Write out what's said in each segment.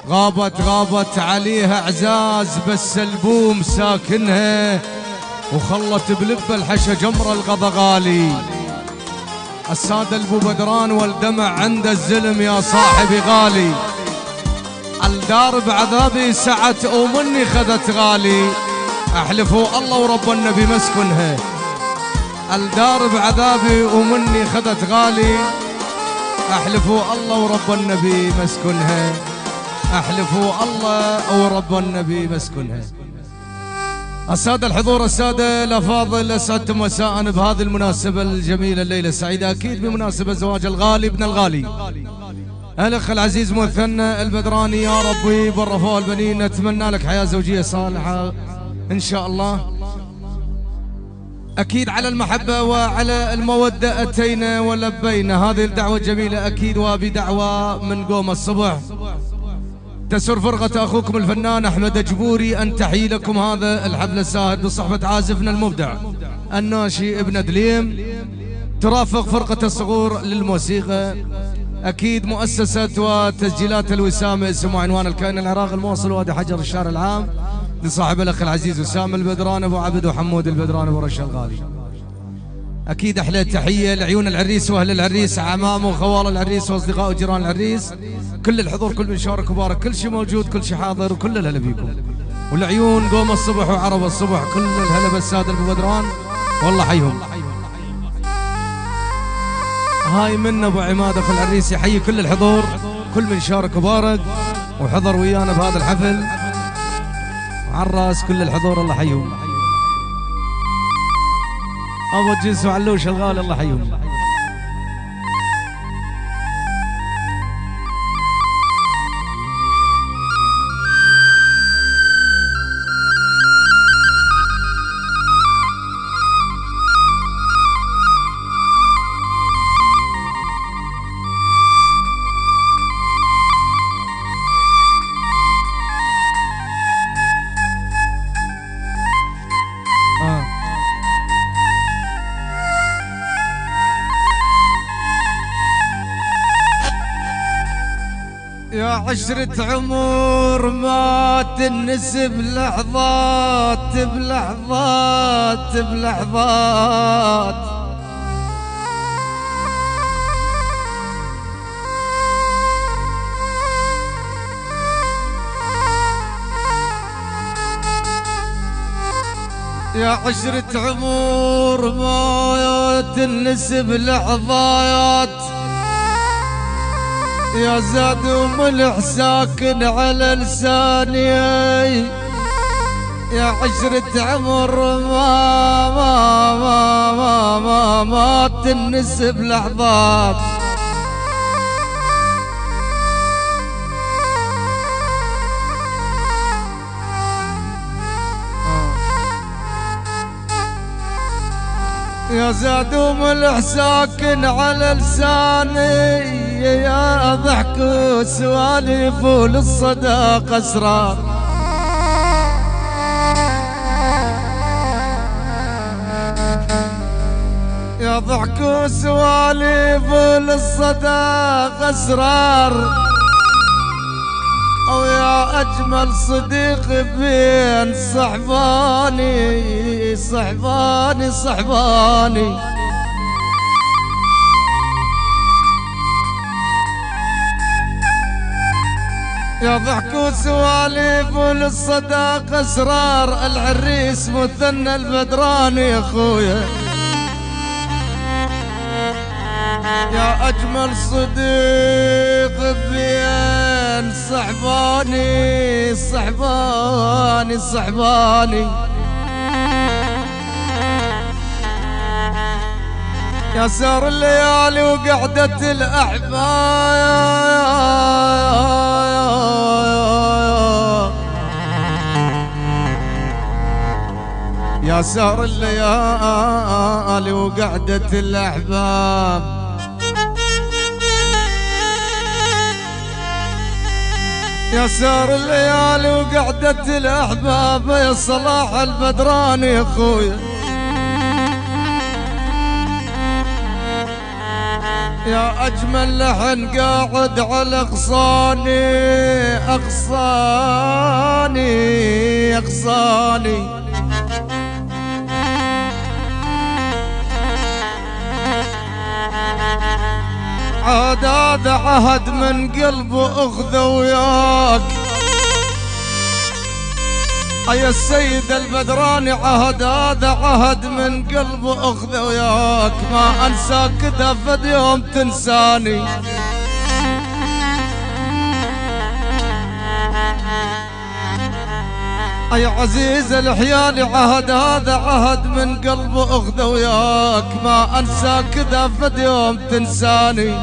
غابت عليها اعزاز بس البوم ساكنها، وخلت بلب الحشا جمر الغضا غالي. السادة البو بدران والدمع عند الزلم يا صاحبي غالي. الدار بعذابي سعت ومني خذت غالي، احلفوا الله ورب النبي مسكنها. الدار بعذابي ومني خذت غالي، احلفوا الله ورب النبي مسكنها. احلفوا الله ورب النبي مسكنها. السادة الحضور، السادة الأفاضل، أسعدتم مساء بهذه المناسبة الجميلة الليلة السعيدة، أكيد بمناسبة زواج الغالي ابن الغالي الأخ العزيز مثنى البدراني. يا ربي بالرفاه البنين، نتمنى لك حياة زوجية صالحة إن شاء الله. أكيد على المحبة وعلى المودة أتينا ولبينا هذه الدعوة الجميلة، أكيد وبدعوة من قوم الصبح. تسر فرقة أخوكم الفنان أحمد جبوري أن تحيي لكم هذا الحفل الساهر بصحبة عازفنا المبدع الناشي ابن دليم، ترافق فرقة الصغور للموسيقى. أكيد مؤسسة وتسجيلات الوسامة، اسم وعنوان الكائن العراق الموصل وادي حجر الشارع العام، لصاحب الأخ العزيز وسام البدران أبو عبد وحمود البدران أبو رشا الغالي. أكيد أحلى تحية لعيون العريس وأهل العريس، عمام وخوال العريس وأصدقاء وجيران العريس، كل الحضور، كل من شارك وبارك، كل شيء موجود، كل شيء حاضر، وكل الهلا بيكم. والعيون قوم الصبح وعرب الصبح، كل الهلا بالسادة أبو بدران والله حيهم. هاي من أبو عماد أخو العريس يحيي كل الحضور، كل من شارك وبارك وحضر ويانا بهذا الحفل. على الراس كل الحضور الله حيهم. أبو الجنس وعلوش الغالي الله حيهم. يا عشرة عمر ما تنسب لحظات بلحظات بلحظات، يا عشرة عمر ما تنسب لحظات، يا زاد وملح ساكن على لساني. يا عشرة عمر ما تنسب لحظات، يا زاد وملح ساكن على لساني. يا ضحك وسوالف وللصداق اسرار، يا ضحك وسوالف وللصداق اسرار، او يا اجمل صديق بين صحباني صحباني صحباني. يا ضحك وسوالف وللصداق اسرار، العريس مثنى البدراني يا اخويا، يا اجمل صديق بين صحباني صحباني صحباني. يا سهر الليالي وقعدة الأحباب، يا سهر الليالي وقعدة الأحباب، يا سهر الليالي وقعدة الأحباب. يا صلاح البدراني يا أخويا، يا أجمل لحن قاعد على أغصاني أغصاني أغصاني عاد هذا عهد من قلبه أخذ وياك يا السيد البدراني عهد هذا عهد من قلبه أخذ وياك ما أنساك كذا فد يوم تنساني يا عزيز الحيال عهد هذا عهد من قلبه أخذ وياك ما أنساك كذا فد يوم تنساني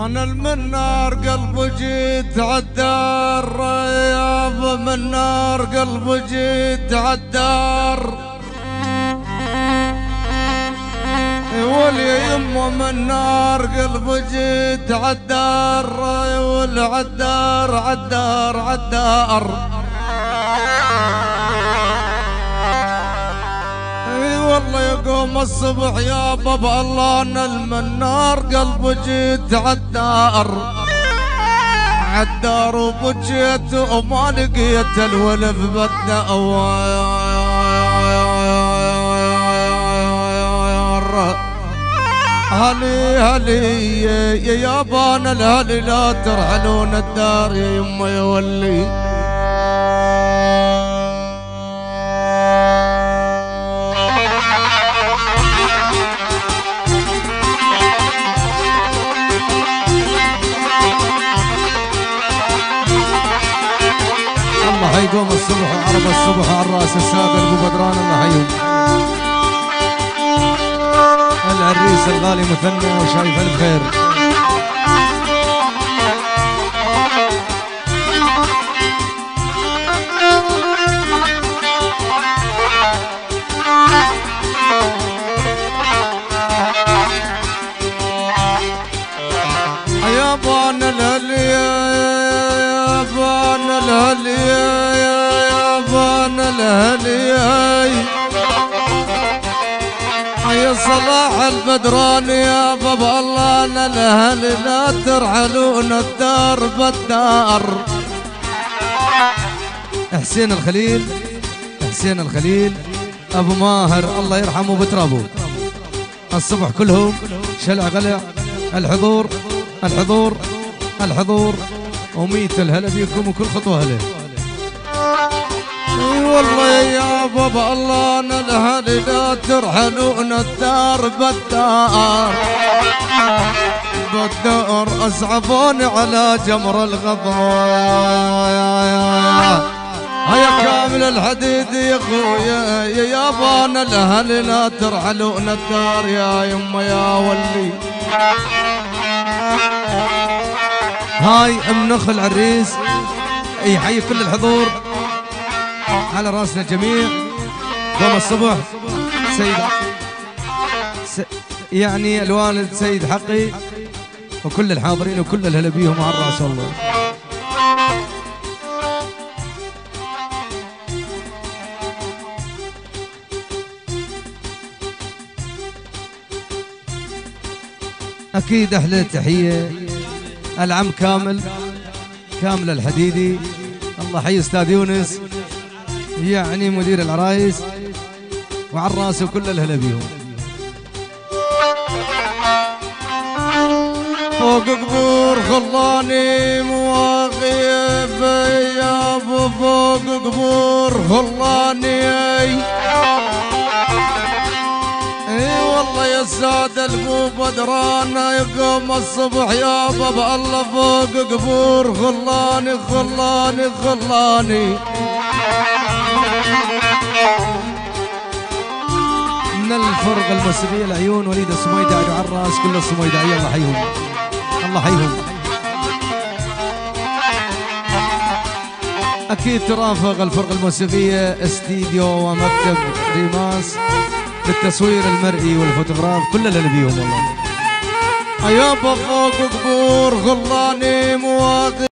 أنا المنار قلب جيت عالدار يابا من نار قلب جيت عالدار ولي يمه من نار قلب جيت عالدار والعدار عالدار عالدار والله يقوم الصبح يا بابا الله انا المنار قلب جيت عالدار عالدار وبجيت وما لقيت الولف بدنا هلي هلي يا يابان الهلي لا ترحلون الدار يا يما يا ولي يقوم الصبح وعرب الصبح على الراس الساقر ابو بدران الله حيهم العريس الغالي مثنى وشايف الف خير يا بان الهلي يا بان الهلي يا بان الهلي يا صلاح البدراني يا بابا الله انا الهلي لا ترحلون الدار بالدار حسين الخليل حسين الخليل ابو ماهر الله يرحمه بترابه الصبح كلهم شلع غلع الحضور الحضور الحضور وميت الهلا بيكم وكل خطوه هلا والله يا بابا الله انا الهلي لا ترحلون الدار بالدار بالدار اسعفوني على جمر الغضاء هيا كامل الحديد يا اخويا يا يابان الهلي لا ترحلون الدار يا يما يا ولي هاي ام نخل عريس يحيي كل الحضور على راسنا الجميع قوم الصبح سيد يعني الوالد سيد حقي وكل الحاضرين وكل الهلا بيهم على الراس والله اكيد احلى تحيه العم كامل الحديدي الله حي استاذ يونس يعني مدير العرايس وعلى الراس وكل الهلا بيهم فوق قبور خلاني مواقف يا ابو فوق قبور خلاني اي والله يا سادة البو بدران يقوم الصبح يا بابا الله فوق قبور خلاني خلاني خلاني الفرقة الموسيقية العيون وليد السميدع وعراس كل السميدعية الله يحييهم الله يحييهم. أكيد ترافق الفرقة الموسيقية استديو ومكتب ريماس للتصوير المرئي والفوتوغراف كل اللي بيهم والله. يابا فوق قبور غلاني مواطن